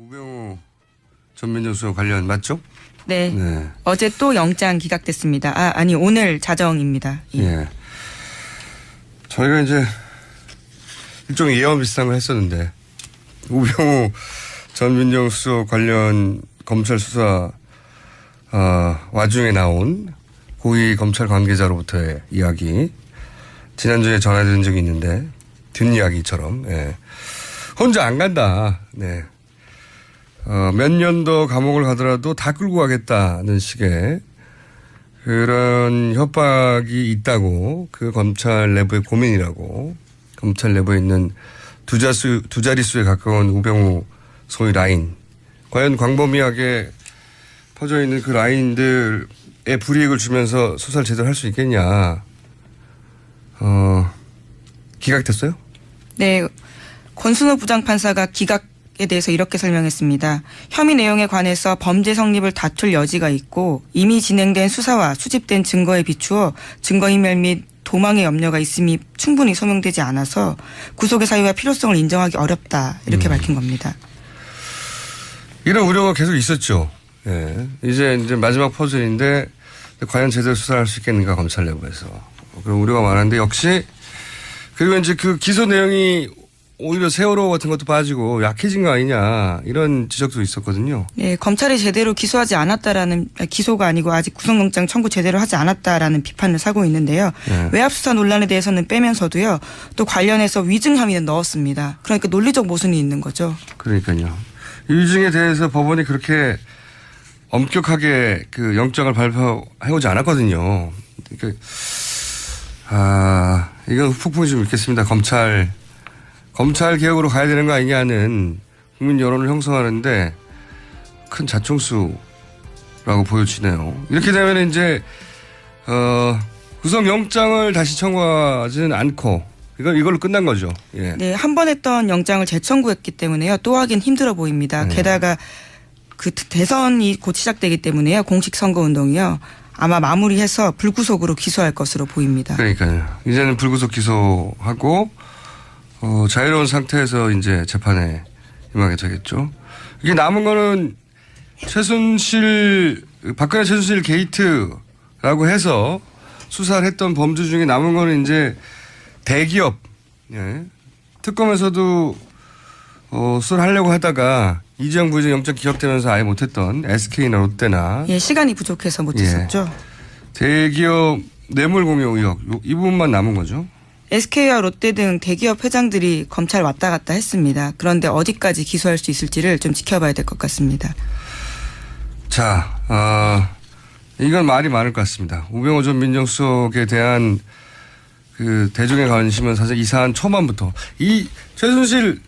우병우 전 민정수석 관련 맞죠? 네. 어제 또 영장 기각됐습니다. 아니 오늘 자정입니다. 예. 저희가 이제 일종의 예언 비슷한 걸 했었는데 우병우 전 민정수석 관련 검찰 수사 와중에 나온 고위 검찰 관계자로부터의 이야기 지난주에 전해드린 적이 있는데 뒷이야기처럼 혼자 안 간다. 네. 몇 년 더 감옥을 가더라도 다 끌고 가겠다는 식의 그런 협박이 있다고 그 검찰 내부의 고민이라고 검찰 내부에 있는 두 자릿수에 가까운 우병우 소위 라인 과연 광범위하게 퍼져 있는 그 라인들의 불이익을 주면서 수사를 제대로 할 수 있겠냐. 기각됐어요? 네. 권순호 부장판사가 기각에 대해서 이렇게 설명했습니다. 혐의 내용에 관해서 범죄 성립을 다툴 여지가 있고 이미 진행된 수사와 수집된 증거에 비추어 증거인멸 및 도망의 염려가 있음이 충분히 소명되지 않아서 구속의 사유와 필요성을 인정하기 어렵다. 이렇게 밝힌 겁니다. 이런 우려가 계속 있었죠. 예. 이제 마지막 퍼즐인데 과연 제대로 수사할 수 있겠는가 검찰 내부에서 그런 우려가 많은데 역시 그리고 이제 그 기소 내용이 오히려 세월호 같은 것도 빠지고 약해진 거 아니냐 이런 지적도 있었거든요. 네, 검찰이 제대로 기소하지 않았다라는 기소가 아니고 아직 구속영장 청구 제대로 하지 않았다라는 비판을 사고 있는데요. 네. 외압수사 논란에 대해서는 빼면서도요. 또 관련해서 위증 혐의는 넣었습니다. 그러니까 논리적 모순이 있는 거죠. 그러니까요. 이 위증에 대해서 법원이 그렇게 엄격하게 그 영장을 발표해오지 않았거든요. 그러니까 이건 폭풍이 좀 있겠습니다. 검찰 개혁으로 가야 되는 거 아니냐는 국민 여론을 형성하는데 큰 자충수라고 보여지네요. 이렇게 되면 이제 구속영장을 다시 청구하지는 않고 이걸로 끝난 거죠. 예. 네, 한 번 했던 영장을 재청구했기 때문에요. 또 하긴 힘들어 보입니다. 게다가 그 대선이 곧 시작되기 때문에요. 공식 선거운동이요. 아마 마무리해서 불구속으로 기소할 것으로 보입니다. 그러니까요. 이제는 불구속 기소하고 자유로운 상태에서 이제 재판에 임하게 되겠죠. 이게 남은 거는 박근혜 최순실 게이트라고 해서 수사를 했던 범죄 중에 남은 거는 이제 대기업, 특검에서도 수사를 하려고 하다가 이재용 부회장 영장 기각되면서 아예 못했던 SK나 롯데나. 예, 시간이 부족해서 못했었죠. 대기업 뇌물 공여 의혹, 이 부분만 남은 거죠. SK와 롯데 등 대기업 회장들이 검찰 왔다 갔다 했습니다. 그런데 어디까지 기소할 수 있을지를 좀 지켜봐야 될 것 같습니다. 자, 이건 말이 많을 것 같습니다. 우병우 전 민정수석에 대한 그 대중의 관심은 사실 이 사안 초반부터 이 최순실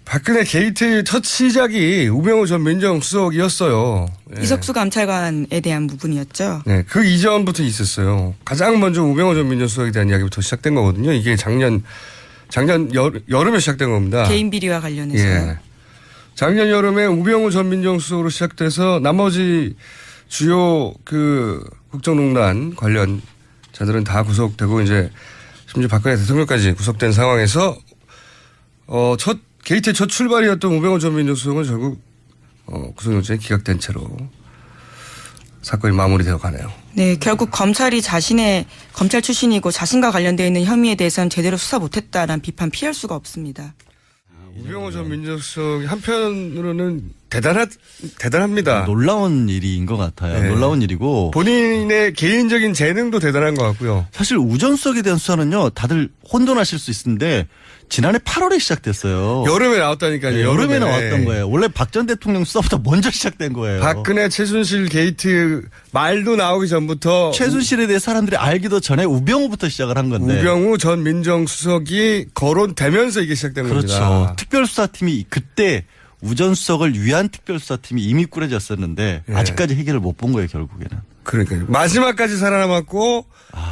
박근혜 게이트의 첫 시작이 우병우 전 민정수석이었어요. 이석수 감찰관에 대한 부분이었죠. 네, 그 이전부터 있었어요. 가장 먼저 우병우 전 민정수석에 대한 이야기부터 시작된 거거든요. 이게 작년 여름에 시작된 겁니다. 개인 비리와 관련해서. 예. 작년 여름에 우병우 전 민정수석으로 시작돼서 나머지 주요 그 국정농단 관련자들은 다 구속되고 이제 심지어 박근혜 대통령까지 구속된 상황에서 게이트의 첫 출발이었던 우병우 전 민정수석은 결국 구속영장이 기각된 채로 사건이 마무리되어 가네요. 네, 결국 검찰이 자신의 검찰 출신이고 자신과 관련되어 있는 혐의에 대해서는 제대로 수사 못했다라는 비판 피할 수가 없습니다. 우병우 전 민정수석이 한편으로는 대단합니다. 놀라운 일인 것 같아요. 네. 놀라운 일이고. 본인의 개인적인 재능도 대단한 것 같고요. 사실 우전수석에 대한 수사는요. 다들 혼돈하실 수 있는데 지난해 8월에 시작됐어요. 여름에 나왔다니까요. 네, 여름에 나왔던 거예요. 원래 박 전 대통령 수사보다 먼저 시작된 거예요. 박근혜 최순실 게이트 말도 나오기 전부터. 최순실에 대해 사람들이 알기도 전에 우병우부터 시작을 한 건데. 우병우 전 민정수석이 거론되면서 이게 시작된 겁니다. 그렇죠. 특별수사팀이 그때 우전수석을 위한 특별수사팀이 이미 꾸려졌었는데 아직까지 해결을 못 본 거예요. 결국에는. 그러니까요. 마지막까지 살아남았고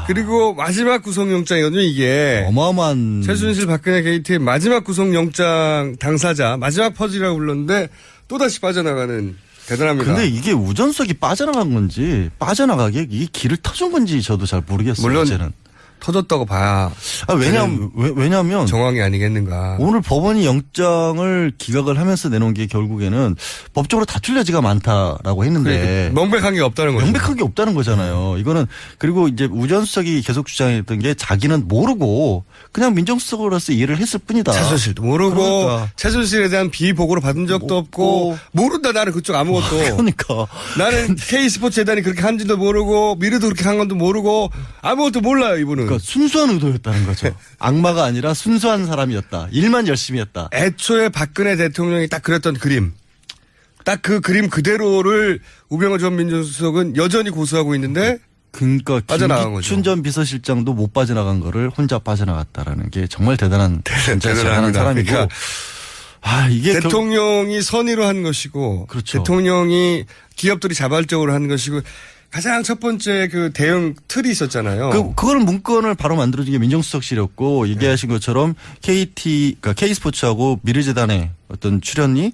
그리고 마지막 구속영장이거든요. 이게. 어마어마한. 최순실 박근혜 게이트의 마지막 구속영장 당사자 마지막 퍼즐이라고 불렀는데 또다시 빠져나가는 대단합니다. 근데 이게 우전수석이 빠져나간 건지 빠져나가게 이게 길을 터준 건지 저도 잘 모르겠어요. 물론 이제는. 터졌다고 봐야 왜냐하면 정황이 아니겠는가. 오늘 법원이 영장을 기각을 하면서 내놓은 게 결국에는 법적으로 다툴 여지가 많다라고 했는데 명백한 게 없다는 거죠. 명백한 게 없다는 거잖아요. 이거는 그리고 이제 우전수석이 계속 주장했던 게 자기는 모르고 그냥 민정수석으로서 일을 했을 뿐이다. 최순실도 모르고 그러니까. 최순실에 대한 비보고를 받은 적도 없고 모른다 나는 그쪽 아무것도. 그러니까 나는 K스포츠재단이 그렇게 한지도 모르고 미르도 그렇게 한 건도 모르고 아무것도 몰라요 이분은. 그러니까 순수한 의도였다는 거죠. 악마가 아니라 순수한 사람이었다. 일만 열심히 했다. 애초에 박근혜 대통령이 딱 그렸던 그림. 딱 그 그림 그대로를 우병우 전 민정수석은 여전히 고수하고 있는데 그러니까 빠져나간 거죠. 김기춘 전 비서실장도 못 빠져나간 거를 혼자 빠져나갔다라는 게 정말 대단한 진짜 대단한 대단합니다. 사람이고. 그러니까 이게 대통령이 선의로 한 것이고 그렇죠. 대통령이 기업들이 자발적으로 한 것이고 가장 첫 번째 그 대응 틀이 있었잖아요. 그걸 문건을 바로 만들어준 게 민정수석실이었고 얘기하신 것처럼 그러니까 K스포츠하고 미르재단의 어떤 출연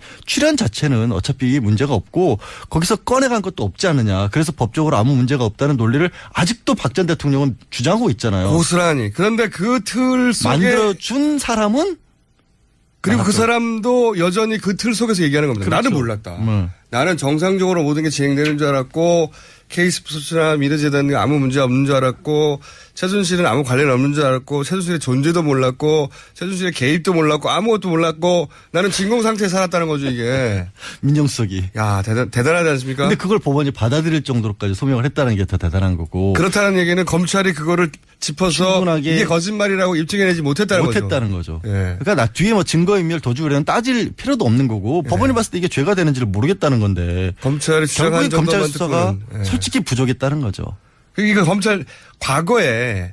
자체는 어차피 문제가 없고 거기서 꺼내간 것도 없지 않느냐. 그래서 법적으로 아무 문제가 없다는 논리를 아직도 박 전 대통령은 주장하고 있잖아요. 고스란히. 그런데 그 틀 속에 만들어준 사람은 그리고 그 사람도 여전히 그 틀 속에서 얘기하는 겁니다. 그렇죠. 나는 몰랐다. 나는 정상적으로 모든 게 진행되는 줄 알았고 K스포츠나 미르재단이 아무 문제 없는 줄 알았고 최순실은 아무 관련 없는 줄 알았고 최순실의 존재도 몰랐고 최순실의 개입도 몰랐고 아무것도 몰랐고 나는 진공 상태에 살았다는 거죠 이게. 민정수석이. 야 대단하지 않습니까? 근데 그걸 법원이 받아들일 정도로까지 소명을 했다는 게 더 대단한 거고. 그렇다는 얘기는 검찰이 그거를 짚어서 충분하게 이게 거짓말이라고 입증해내지 못했다는 거죠. 예. 그러니까 나 뒤에 뭐 증거인멸 도주를 따질 필요도 없는 거고 법원이 봤을 때 이게 죄가 되는지를 모르겠다는 건데. 검찰이 결국엔 주장한 검찰 정도만 수사가 듣고는. 솔직히 부족했다는 거죠. 그러니까 검찰 과거에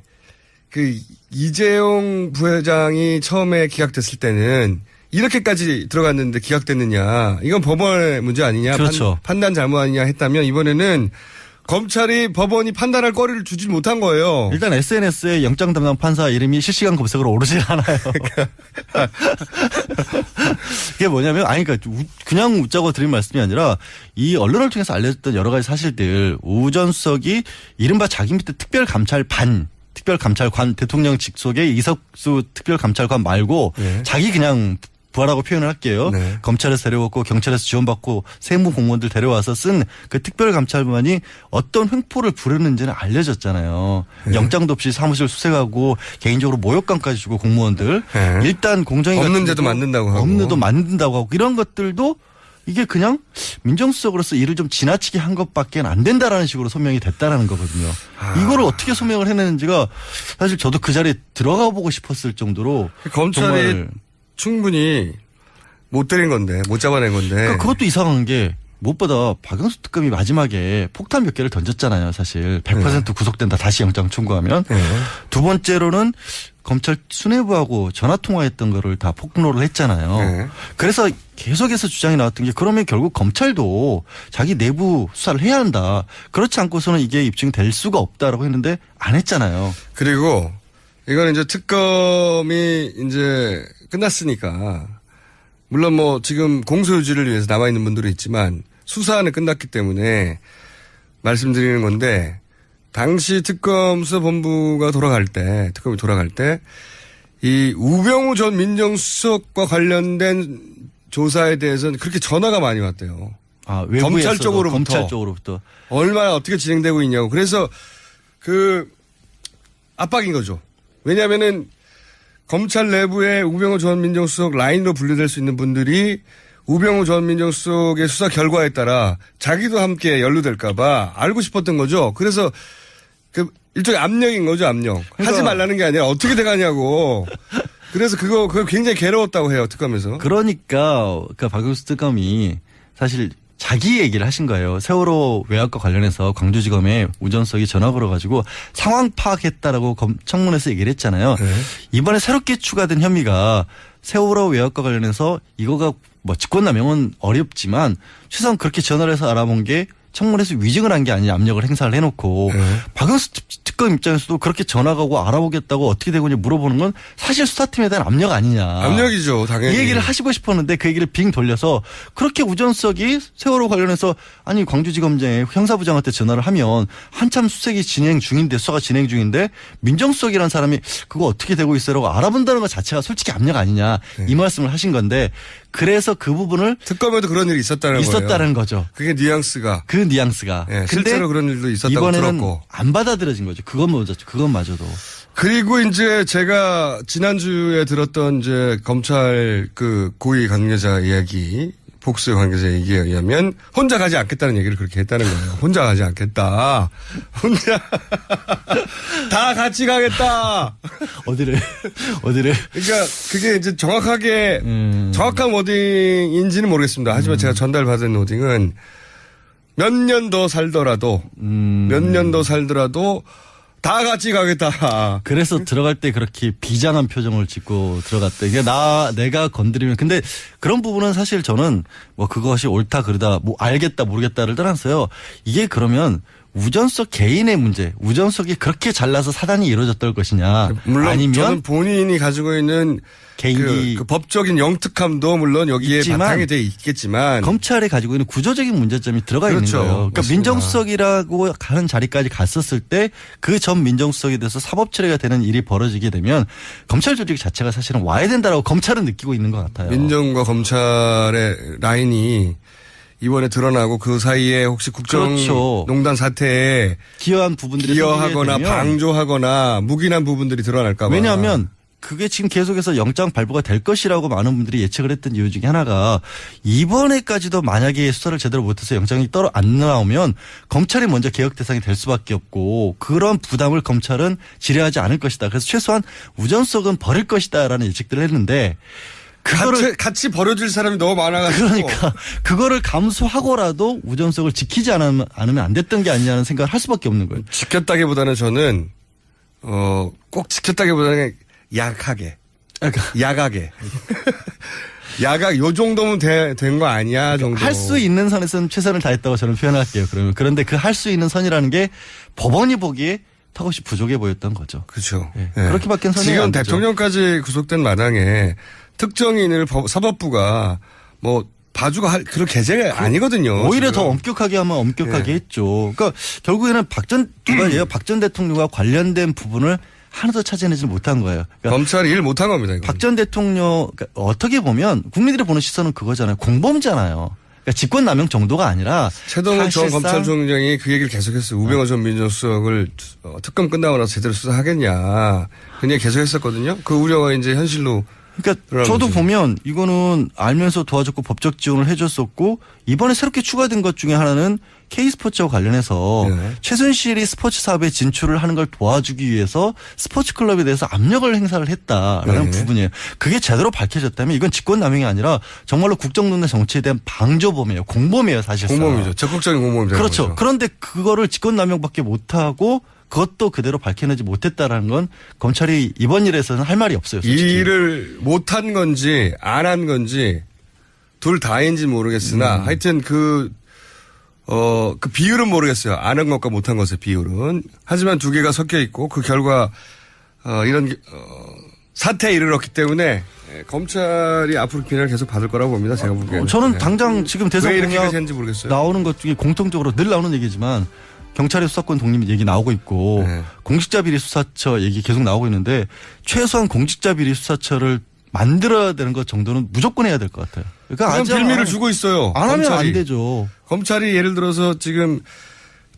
그 이재용 부회장이 처음에 기각됐을 때는 이렇게까지 들어갔는데 기각됐느냐. 이건 법원의 문제 아니냐. 그렇죠. 판단 잘못 아니냐 했다면 이번에는 검찰이 법원이 판단할 거리를 주지 못한 거예요. 일단 SNS에 영장 담당 판사 이름이 실시간 검색으로 오르질 않아요. 그게 뭐냐면 그러니까 그냥 웃자고 드린 말씀이 아니라 이 언론을 통해서 알려졌던 여러 가지 사실들 우 전 수석이 이른바 자기 밑에 특별감찰관 대통령 직속의 이석수 특별감찰관 말고 자기 그냥 부하라고 표현을 할게요. 네. 검찰에서 데려왔고 경찰에서 지원받고 세무 공무원들 데려와서 쓴 그 특별감찰관이 어떤 횡포를 부르는지는 알려졌잖아요. 네. 영장도 없이 사무실 수색하고 개인적으로 모욕감까지 주고 공무원들. 네. 일단 공정위 없는 데도 만든다고 하고. 없는 데도 만든다고 하고 이런 것들도 이게 그냥 민정수석으로서 일을 좀 지나치게 한 것밖에 안 된다라는 식으로 소명이 됐다라는 거거든요. 이거를 어떻게 소명을 해내는지가 사실 저도 그 자리에 들어가 보고 싶었을 정도로 검찰이 정말 충분히 못 때린 건데, 못 잡아낸 건데. 그러니까 그것도 이상한 게 무엇보다 박영수 특검이 마지막에 폭탄 몇 개를 던졌잖아요. 사실 100% 구속된다. 다시 영장 청구하면. 두 번째로는 검찰 수뇌부하고 전화통화했던 거를 다 폭로를 했잖아요. 그래서 계속해서 주장이 나왔던 게 그러면 결국 검찰도 자기 내부 수사를 해야 한다. 그렇지 않고서는 이게 입증될 수가 없다라고 했는데 안 했잖아요. 그리고 이건 이제 특검이 이제 끝났으니까 물론 뭐 지금 공소유지를 위해서 남아있는 분들이 있지만 수사는 끝났기 때문에 말씀드리는 건데 당시 특검 수사본부가 특검이 돌아갈 때 이 우병우 전 민정수석과 관련된 조사에 대해서는 그렇게 전화가 많이 왔대요. 검찰 쪽으로부터. 얼마나 어떻게 진행되고 있냐고. 그래서 그 압박인 거죠. 왜냐하면은 검찰 내부에 우병우 전 민정수석 라인으로 분류될 수 있는 분들이 우병우 전 민정수석의 수사 결과에 따라 자기도 함께 연루될까봐 알고 싶었던 거죠. 그래서 그 일종의 압력인 거죠, 압력. 하지 말라는 게 아니라 어떻게 돼가냐고. 그래서 그거 굉장히 괴로웠다고 해요, 특검에서. 그러니까 박영수 특검이 사실 자기 얘기를 하신 거예요. 세월호 외압과 관련해서 광주지검에 우 전 수석이 전화 걸어가지고 상황 파악했다라고 청문회에서 얘기를 했잖아요. 이번에 새롭게 추가된 혐의가 세월호 외압과 관련해서 이거가 뭐 직권남용은 어렵지만 최소한 그렇게 전화를 해서 알아본 게 청문회에서 위증을 한 게 아니냐 압력을 행사를 해놓고 박영수 특검 입장에서도 그렇게 전화가 오고 알아보겠다고 어떻게 되고 있냐 물어보는 건 사실 수사팀에 대한 압력 아니냐. 압력이죠, 당연히. 이 얘기를 하시고 싶었는데 그 얘기를 빙 돌려서 그렇게 우전석이 세월호 관련해서 아니 광주지검장에 형사부장한테 전화를 하면 한참 수색이 진행 중인데 수사가 진행 중인데 민정수석이라는 사람이 그거 어떻게 되고 있어라고 알아본다는 것 자체가 솔직히 압력 아니냐 이 말씀을 하신 건데 그래서 그 부분을 특검에도 그런 일이 있었다는 거죠. 그게 뉘앙스가. 그 뉘앙스가. 네, 실제로 그런 일도 있었다고 이번에는 들었고. 안 받아들여진 거죠. 그것마저도. 그리고 이제 제가 지난주에 들었던 이제 검찰 그 고위 관계자 이야기, 복수 관계자 얘기에 의하면 혼자 가지 않겠다는 얘기를 그렇게 했다는 거예요. 혼자 가지 않겠다. 혼자 다 같이 가겠다. 어디를. 그러니까 그게 이제 정확한 워딩인지는 모르겠습니다. 하지만 제가 전달받은 워딩은 몇 년 더 살더라도 다 같이 가겠다. 그래서 들어갈 때 그렇게 비장한 표정을 짓고 들어갔대. 이게 내가 건드리면. 근데 그런 부분은 사실 저는 뭐 그것이 옳다 그르다 뭐 알겠다 모르겠다를 떠나서요. 이게 그러면 우전석 개인의 문제. 우전석이 그렇게 잘나서 사단이 이루어졌던 것이냐. 물론 아니면 저는 본인이 가지고 있는 개인이 그 법적인 영특함도 물론 여기에 있지만 바탕이 돼 있겠지만 검찰에 가지고 있는 구조적인 문제점이 들어가 그렇죠. 있는 거예요. 그러니까 맞습니다. 민정수석이라고 가는 자리까지 갔었을 때 그 전 민정수석에 대해서 사법 처리가 되는 일이 벌어지게 되면 검찰 조직 자체가 사실은 와야 된다라고 검찰은 느끼고 있는 것 같아요. 민정과 검찰의 라인이 이번에 드러나고 그 사이에 혹시 그렇죠. 국정농단 사태에 기여한 부분들이 기여하거나 생기게 되면 방조하거나 묵인한 부분들이 드러날까 봐. 왜냐하면 그게 지금 계속해서 영장 발부가 될 것이라고 많은 분들이 예측을 했던 이유 중에 하나가 이번에까지도 만약에 수사를 제대로 못해서 영장이 안 나오면 검찰이 먼저 개혁 대상이 될 수밖에 없고 그런 부담을 검찰은 지뢰하지 않을 것이다. 그래서 최소한 우전석은 버릴 것이다라는 예측들을 했는데 그거를 같이 버려줄 사람이 너무 많아가지고. 그러니까 그거를 감수하고라도 우전석을 지키지 않으면 안 됐던 게 아니냐는 생각을 할 수밖에 없는 거예요. 지켰다기보다는 저는 꼭 지켰다기보다는 약하게. 야가게. 요 정도면 된 거 아니야 정도. 할 수 있는 선에서는 최선을 다했다고 저는 표현할게요. 그러면 그런데 그 할 수 있는 선이라는 게 법원이 보기에 턱없이 부족해 보였던 거죠. 그렇죠. 네. 그렇게밖에 선이 지금 안 되죠. 대통령까지 구속된 마당에 특정인을 사법부가 뭐 봐주고 그런 계제가 아니거든요. 오히려 지금. 더 엄격하게 하면 엄격하게 네. 했죠. 그러니까 결국에는 박 전 대통령과 관련된 부분을 하나도 찾아내지 못한 거예요. 그러니까 검찰이 일 못한 겁니다. 박 전 대통령 그러니까 어떻게 보면 국민들이 보는 시선은 그거잖아요. 공범잖아요. 그러니까 직권남용 정도가 아니라 최동훈 전 사실상 검찰총장이 그 얘기를 계속했어요. 우병호 전 민정수석을 특검 끝나고 나서 제대로 수사하겠냐. 그 얘기 계속했었거든요. 그 우려가 이제 현실로. 그러니까 저도 보면 이거는 알면서 도와줬고 법적 지원을 해줬었고 이번에 새롭게 추가된 것 중에 하나는 K스포츠와 관련해서 네. 최순실이 스포츠 사업에 진출을 하는 걸 도와주기 위해서 스포츠 클럽에 대해서 압력을 행사를 했다라는 네. 부분이에요. 그게 제대로 밝혀졌다면 이건 직권남용이 아니라 정말로 국정농단 정치에 대한 방조범이에요. 공범이에요 사실상. 공범이죠. 적극적인 공범이죠. 그렇죠. 그런데 그거를 직권남용밖에 못하고 그것도 그대로 밝혀내지 못했다라는 건 검찰이 이번 일에서는 할 말이 없어요. 솔직히. 이 일을 못한 건지 안 한 건지 둘 다인지 모르겠으나 하여튼 그 비율은 모르겠어요. 안 한 것과 못한 것의 비율은. 하지만 두 개가 섞여 있고 그 결과 이런 사태에 이르렀기 때문에 검찰이 앞으로 비난을 계속 받을 거라고 봅니다. 제가 보기에는. 저는 네. 당장 지금 대선 왜 이렇게까지 공약 했는지 모르겠어요. 나오는 것 중에 공통적으로 늘 나오는 얘기지만 경찰의 수사권 독립 얘기 나오고 있고 네. 공직자 비리 수사처 얘기 계속 나오고 있는데 최소한 공직자 비리 수사처를 만들어야 되는 것 정도는 무조건 해야 될 것 같아요. 그러니까 그건 빌미를 주고 있어요. 안 하면 검찰이. 안 되죠. 검찰이 예를 들어서 지금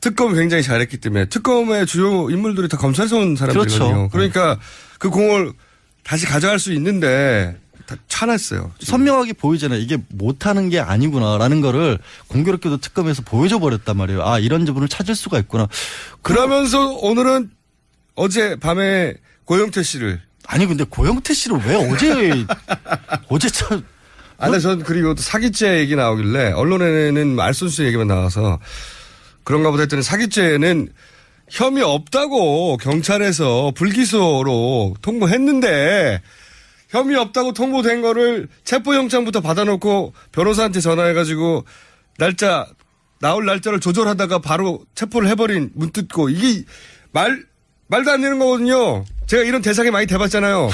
특검을 굉장히 잘했기 때문에 특검의 주요 인물들이 다 검찰에서 온 사람들이거든요. 그렇죠. 그러니까 그 공을 다시 가져갈 수 있는데 다 차놨어요. 지금. 선명하게 보이잖아요. 이게 못하는 게 아니구나라는 거를 공교롭게도 특검에서 보여줘 버렸단 말이에요. 아 이런 부분을 찾을 수가 있구나. 그러면서 오늘은 어제 밤에 고영태 씨를 아니 근데 고영태 씨를 왜 어제 참 근데 전 그리고 또 사기죄 얘기 나오길래 언론에는 알선수 얘기만 나와서 그런가 보다 했더니 사기죄는 혐의 없다고 경찰에서 불기소로 통보했는데 혐의 없다고 통보된 거를 체포영장부터 받아놓고 변호사한테 전화해가지고 나올 날짜를 조절하다가 바로 체포를 해버린 문 뜯고 이게 말도 안 되는 거거든요. 제가 이런 대상에 많이 대봤잖아요.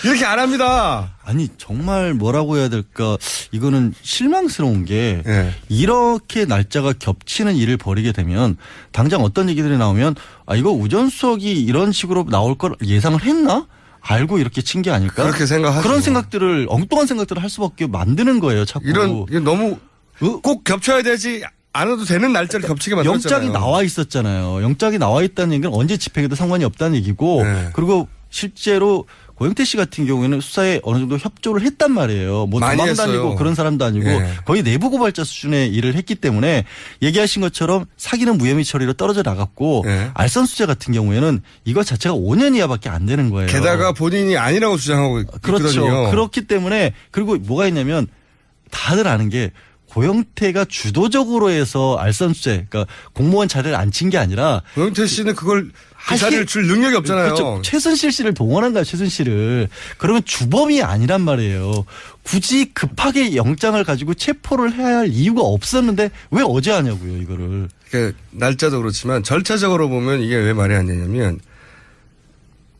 이렇게 안 합니다. 아니 정말 뭐라고 해야 될까 이거는 실망스러운 게 예. 이렇게 날짜가 겹치는 일을 벌이게 되면 당장 어떤 얘기들이 나오면 아 이거 우전수석이 이런 식으로 나올 걸 예상을 했나? 알고 이렇게 친 게 아닐까? 그렇게 생각하죠. 그런 생각들을 엉뚱한 생각들을 할 수밖에 만드는 거예요. 자꾸. 이건 너무 꼭 겹쳐야 되지 않아도 되는 날짜를 겹치게 만들었잖아요. 영장이 나와 있었잖아요. 영장이 나와 있다는 얘기는 언제 집행해도 상관이 없다는 얘기고 네. 그리고 실제로 고영태 씨 같은 경우에는 수사에 어느 정도 협조를 했단 말이에요. 뭐 많이 도망 다니고 했어요. 그런 사람도 아니고 네. 거의 내부 고발자 수준의 일을 했기 때문에 얘기하신 것처럼 사기는 무혐의 처리로 떨어져 나갔고 네. 알선수재 같은 경우에는 이거 자체가 5년 이하밖에 안 되는 거예요. 게다가 본인이 아니라고 주장하고 그렇죠. 있거든요. 그렇기 때문에 그리고 뭐가 있냐면 다들 아는 게 고영태가 주도적으로 해서 알선수재 그러니까 공무원 자리를 안 친 게 아니라 고영태 씨는 그걸 그 자리를 줄 능력이 없잖아요. 그렇죠. 최순실 씨를 동원한 거야, 최순실을. 그러면 주범이 아니란 말이에요. 굳이 급하게 영장을 가지고 체포를 해야 할 이유가 없었는데 왜 어제 하냐고요, 이거를. 그러니까 날짜도 그렇지만 절차적으로 보면 이게 왜 말이 안 되냐면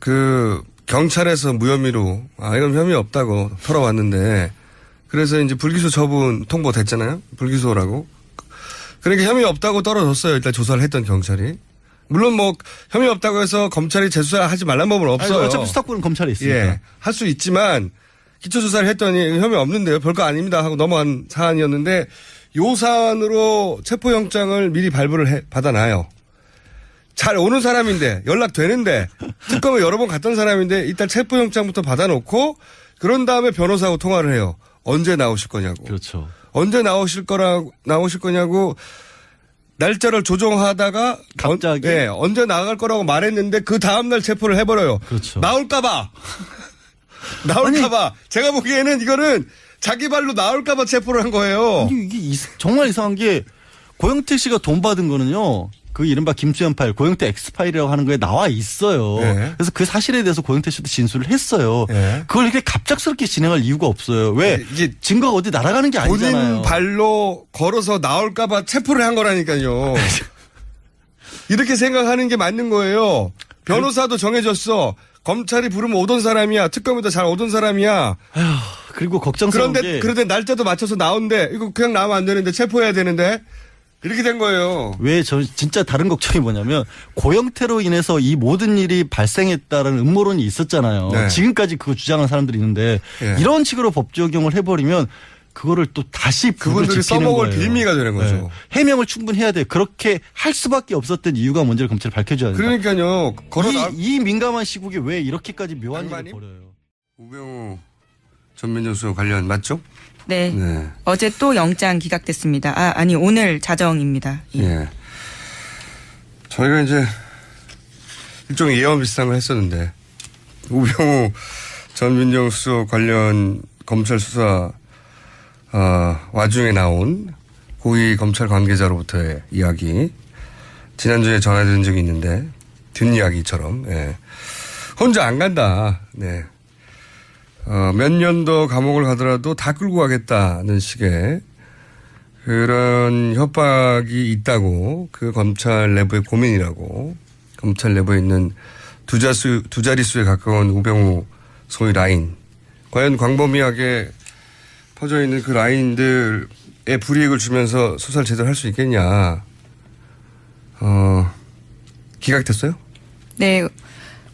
그 경찰에서 무혐의로 이건 혐의 없다고 털어왔는데 그래서 이제 불기소 처분 통보됐잖아요. 불기소라고. 그러니까 혐의 없다고 떨어졌어요. 일단 조사를 했던 경찰이. 물론 뭐 혐의 없다고 해서 검찰이 재수사하지 말란 법은 없어요. 아니, 어차피 수사권은 검찰에 있으니까. 예, 할 수 있지만 기초조사를 했더니 혐의 없는데요. 별거 아닙니다 하고 넘어간 사안이었는데 요 사안으로 체포영장을 미리 발부를 받아놔요. 잘 오는 사람인데 연락되는데 특검에 여러 번 갔던 사람인데 일단 체포영장부터 받아놓고 그런 다음에 변호사하고 통화를 해요. 언제 나오실 거냐고. 그렇죠. 언제 나오실 거냐고 날짜를 조정하다가 갑자기? 언제 나갈 거라고 말했는데 그 다음날 체포를 해버려요. 그렇죠. 나올까봐. 제가 보기에는 이거는 자기 발로 나올까봐 체포를 한 거예요. 아니, 이게 정말 이상한 게 고영태 씨가 돈 받은 거는요. 그 이른바 김수현 파일, 고영태 X파일이라고 하는 거에 나와 있어요. 네. 그래서 그 사실에 대해서 고영태 씨도 진술을 했어요. 네. 그걸 이렇게 갑작스럽게 진행할 이유가 없어요. 왜? 이게 증거가 어디 날아가는 게 아니잖아요. 본인 발로 걸어서 나올까봐 체포를 한 거라니까요. 이렇게 생각하는 게 맞는 거예요. 변호사도 정해졌어. 검찰이 부르면 오던 사람이야. 특검에도 잘 오던 사람이야. 그리고 걱정스러운 게 그런데 날짜도 맞춰서 나온대. 이거 그냥 나오면 안 되는데 체포해야 되는데. 이렇게 된 거예요. 왜 저 진짜 다른 걱정이 뭐냐면 고영태로 인해서 이 모든 일이 발생했다는 음모론이 있었잖아요. 네. 지금까지 그거 주장하는 사람들이 있는데 네. 이런 식으로 법 적용을 해버리면 그거를 또 다시 그분들이 써먹을 빌미가 되는 거죠. 네. 해명을 충분히 해야 돼요. 그렇게 할 수밖에 없었던 이유가 뭔지를 검찰이 밝혀줘야 돼요. 그러니까요. 이 민감한 시국에 왜 이렇게까지 묘한 일을 양반님? 벌여요. 우병우 전민정 수석 관련 맞죠? 네. 네. 어제 또 영장 기각됐습니다. 아니 오늘 자정입니다. 예. 저희가 이제 일종의 예언 비슷한 걸 했었는데 우병우 전 민정수석 관련 검찰 수사 와중에 나온 고위 검찰 관계자로부터의 이야기 지난주에 전해드린 적이 있는데 뒷이야기처럼 혼자 안 간다. 네. 몇 년 더 감옥을 가더라도 다 끌고 가겠다는 식의 그런 협박이 있다고 그 검찰 내부의 고민이라고 검찰 내부에 있는 두 자릿수에 가까운 우병우 소위 라인 과연 광범위하게 퍼져 있는 그 라인들의 불이익을 주면서 수사를 제대로 할 수 있겠냐. 기각됐어요? 네.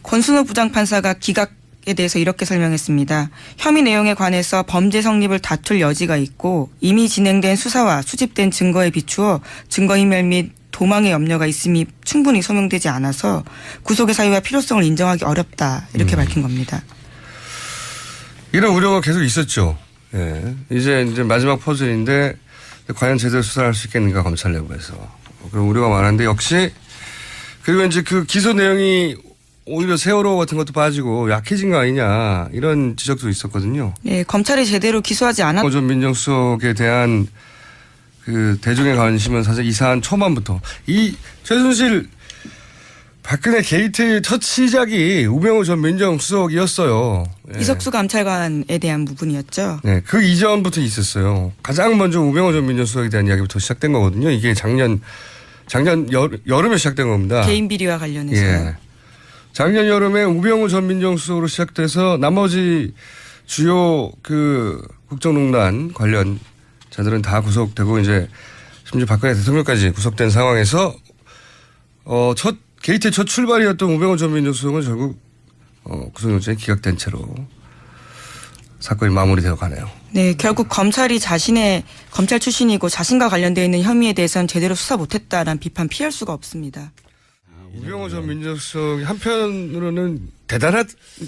권순호 부장판사가 기각에 대해서 이렇게 설명했습니다. 혐의 내용에 관해서 범죄 성립을 다툴 여지가 있고 이미 진행된 수사와 수집된 증거에 비추어 증거인멸 및 도망의 염려가 있음이 충분히 소명되지 않아서 구속의 사유와 필요성을 인정하기 어렵다. 이렇게 밝힌 겁니다. 이런 우려가 계속 있었죠. 예. 이제 마지막 퍼즐인데 과연 제대로 수사할 수 있겠는가 검찰 내부에서. 그런 우려가 많은데 역시 그리고 이제 그 기소 내용이 오히려 세월호 같은 것도 빠지고 약해진 거 아니냐 이런 지적도 있었거든요. 네, 검찰이 제대로 기소하지 않았. 전 민정수석에 대한 그 대중의 관심은 사실 이 사안 초반부터 이 최순실 박근혜 게이트의 첫 시작이 우병우 전 민정수석이었어요. 네. 이석수 감찰관에 대한 부분이었죠. 네, 그 이전부터 있었어요. 가장 먼저 우병우 전 민정수석에 대한 이야기부터 시작된 거거든요. 이게 작년 작년 여름에 시작된 겁니다. 개인 비리와 관련해서요. 예. 작년 여름에 우병우 전 민정수석으로 시작돼서 나머지 주요 그 국정농단 관련자들은 다 구속되고 이제 심지어 박근혜 대통령까지 구속된 상황에서 게이트의 첫 출발이었던 우병우 전 민정수석은 결국 구속영장이 기각된 채로 사건이 마무리되어 가네요. 네, 결국 검찰이 자신의 검찰 출신이고 자신과 관련되어 있는 혐의에 대해서는 제대로 수사 못했다라는 비판 피할 수가 없습니다. 우병우 전 민정수석이 한편으로는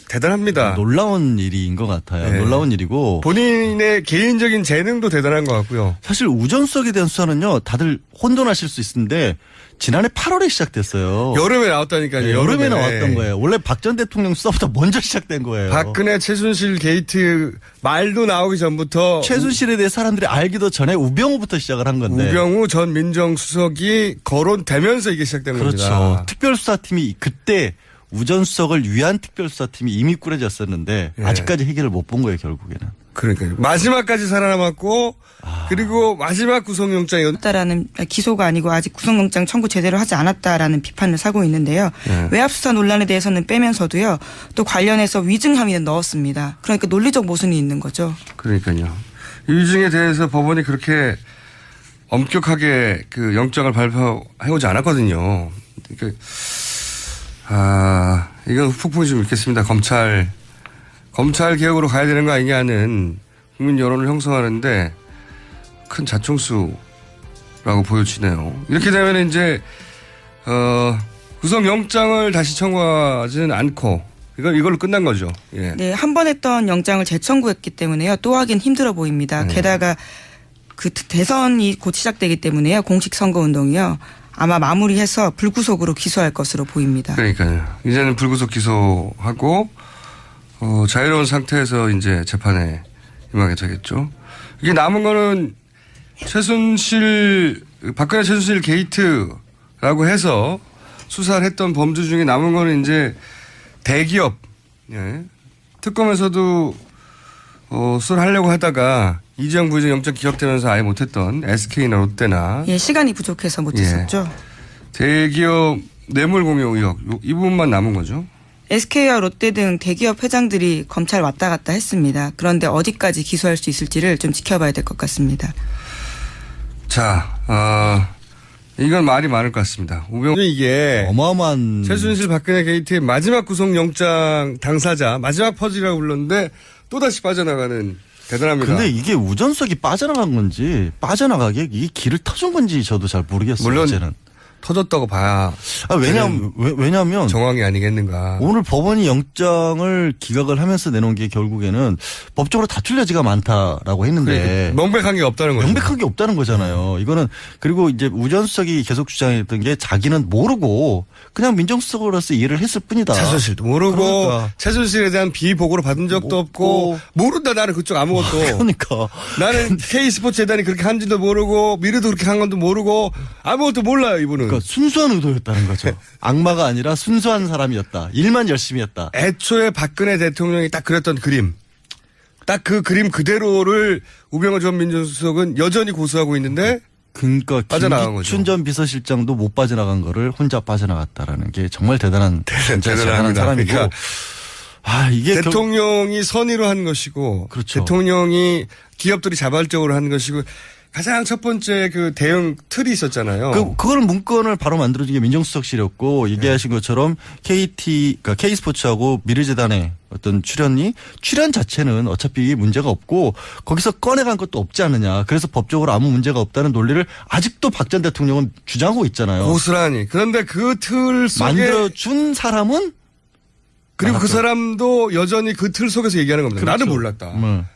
대단합니다. 놀라운 일인 것 같아요. 네. 놀라운 일이고 본인의 개인적인 재능도 대단한 것 같고요. 사실 우전수석에 대한 수사는요. 다들 혼돈하실 수 있는데 지난해 8월에 시작됐어요. 여름에 나왔다니까요. 여름에 나왔던 거예요. 원래 박 전 대통령 수사보다 먼저 시작된 거예요. 박근혜 최순실 게이트 말도 나오기 전부터 최순실에 대해 사람들이 알기도 전에 우병우부터 시작을 한 건데. 우병우 전 민정수석이 거론되면서 이게 시작된 겁니다. 그렇죠. 특별수사팀이 그때 우전수석을 위한 특별수사팀이 이미 꾸려졌었는데 예. 아직까지 해결을 못 본 거예요. 결국에는. 그러니까요. 마지막까지 살아남았고 그리고 마지막 구속영장이 다라는 기소가 아니고 아직 구속영장 청구 제대로 하지 않았다라는 비판을 사고 있는데요. 네. 외압수사 논란에 대해서는 빼면서도요. 또 관련해서 위증 혐의는 넣었습니다. 그러니까 논리적 모순이 있는 거죠. 그러니까요. 이 위증에 대해서 법원이 그렇게 엄격하게 그 영장을 발표해오지 않았거든요. 그러니까 이건 폭풍이 좀 있겠습니다. 검찰 개혁으로 가야 되는 거 아니냐는 국민 여론을 형성하는데 큰 자충수라고 보여지네요. 이렇게 되면 이제 구속영장을 다시 청구하지는 않고 이걸로 끝난 거죠. 예. 네, 한 번 했던 영장을 재청구했기 때문에요. 또 하긴 힘들어 보입니다. 게다가 그 대선이 곧 시작되기 때문에요. 공식 선거운동이요. 아마 마무리해서 불구속으로 기소할 것으로 보입니다. 그러니까요. 이제는 불구속 기소하고 자유로운 상태에서 이제 재판에 임하게 되겠죠. 이게 남은 거는 박근혜 최순실 게이트라고 해서 수사를 했던 범죄 중에 남은 거는 이제 대기업, 예. 특검에서도 수사를 하려고 하다가 이재용 부회장 영장 기각되면서 아예 못했던 SK나 롯데나 예, 시간이 부족해서 못했었죠. 대기업 뇌물 공여 의혹 이 부분만 남은 거죠. SK와 롯데 등 대기업 회장들이 검찰 왔다 갔다 했습니다. 그런데 어디까지 기소할 수 있을지를 좀 지켜봐야 될 것 같습니다. 자, 이건 말이 많을 것 같습니다. 우병우 이게 어마어마한 최순실 박근혜 게이트의 마지막 구속영장 당사자 마지막 퍼즐이라고 불렀는데 또다시 빠져나가는 대단합니다. 근데 이게 우전수석이 빠져나간 건지 빠져나가게 이게 길을 터준 건지 저도 잘 모르겠어요. 물론 이제는. 터졌다고 봐야 왜냐하면 정황이 아니겠는가. 오늘 법원이 영장을 기각을 하면서 내놓은 게 결국에는 법적으로 다툴 여지가 많다라고 했는데 명백한 게 없다는 거죠. 명백한 게 없다는 거잖아요. 이거는 그리고 이제 우전수석이 계속 주장했던 게 자기는 모르고 그냥 민정수석으로서 일을 했을 뿐이다. 최순실도 모르고 그러니까. 최순실에 대한 비보고를 받은 적도 없고 모른다 나는 그쪽 아무것도. 그러니까 나는 K스포츠 재단이 그렇게 한지도 모르고 미르도 그렇게 한 건도 모르고 아무것도 몰라요 이분은. 그러니까 순수한 의도였다는 거죠. 악마가 아니라 순수한 사람이었다. 일만 열심히 했다. 애초에 박근혜 대통령이 딱 그렸던 그림. 딱 그 그림 그대로를 우병우 전 민정수석은 여전히 고수하고 있는데 그러니까 빠져나간 거죠. 김기춘 전 비서실장도 못 빠져나간 거를 혼자 빠져나갔다라는 게 정말 대단한 진짜 대단한 대단합니다. 사람이고 그러니까 이게 대통령이 선의로 한 것이고 그렇죠. 대통령이 기업들이 자발적으로 한 것이고 가장 첫 번째 그 대응 틀이 있었잖아요. 그걸 문건을 바로 만들어준 게 민정수석실이었고 얘기하신 것처럼 그러니까 K스포츠하고 미르재단의 어떤 출연 자체는 어차피 문제가 없고 거기서 꺼내간 것도 없지 않느냐. 그래서 법적으로 아무 문제가 없다는 논리를 아직도 박 전 대통령은 주장하고 있잖아요. 고스란히. 그런데 그 틀 속에 만들어준 사람은 그리고 그 사람도 여전히 그 틀 속에서 얘기하는 겁니다. 그렇죠. 나는 몰랐다.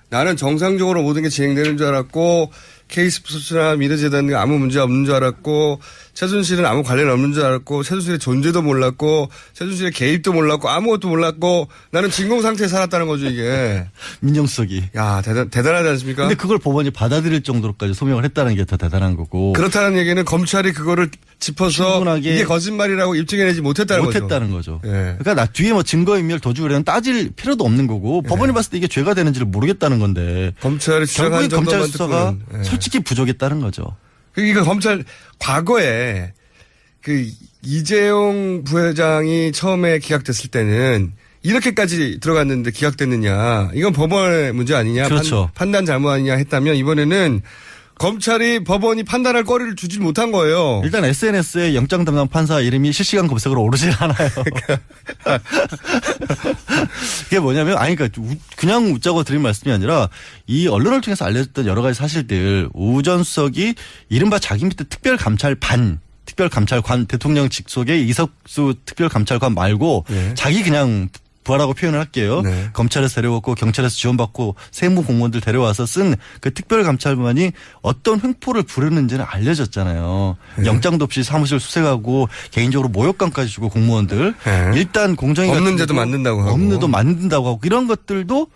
나는 정상적으로 모든 게 진행되는 줄 알았고 K스포츠나 미르재단이 아무 문제 없는 줄 알았고 최순실은 아무 관련 없는 줄 알았고 최순실의 존재도 몰랐고 최순실의 개입도 몰랐고 아무것도 몰랐고 나는 진공 상태에 살았다는 거죠 이게. 민정수석이. 야 대단하지 않습니까? 근데 그걸 법원이 받아들일 정도로까지 소명을 했다는 게 더 대단한 거고. 그렇다는 얘기는 검찰이 그거를 짚어서 충분하게 이게 거짓말이라고 입증해내지 못했다는 거죠. 예. 그러니까 뒤에 뭐 증거인멸 도주를 따질 필요도 없는 거고 법원이 봤을 때 이게 죄가 되는지를 모르겠다는 건데. 검찰이 결국에 주장한 검찰 정도만 수사가 듣고는. 예. 솔직히 부족했다는 거죠. 그러니까 검찰 과거에 그 이재용 부회장이 처음에 기각됐을 때는 이렇게까지 들어갔는데 기각됐느냐. 이건 법원의 문제 아니냐. 그렇죠. 판단 잘못 아니냐 했다면 이번에는 검찰이 법원이 판단할 거리를 주질 못한 거예요. 일단 SNS에 영장 담당 판사 이름이 실시간 검색으로 오르질 않아요. 그게 뭐냐면, 아니, 그러니까 그냥 웃자고 드린 말씀이 아니라 이 언론을 통해서 알려졌던 여러 가지 사실들, 우 전 수석이 이른바 자기 밑에 특별감찰관 대통령 직속의 이석수 특별감찰관 말고 네. 자기 그냥 부하라고 표현을 할게요. 네. 검찰에서 데려왔고 경찰에서 지원받고 세무 공무원들 데려와서 쓴 그 특별감찰관이 어떤 횡포를 부르는지는 알려졌잖아요. 네. 영장도 없이 사무실 수색하고 개인적으로 모욕감까지 주고 공무원들. 네. 일단 공정위 없는 데도 만든다고 하고. 없는 데도 만든다고 하고 이런 것들도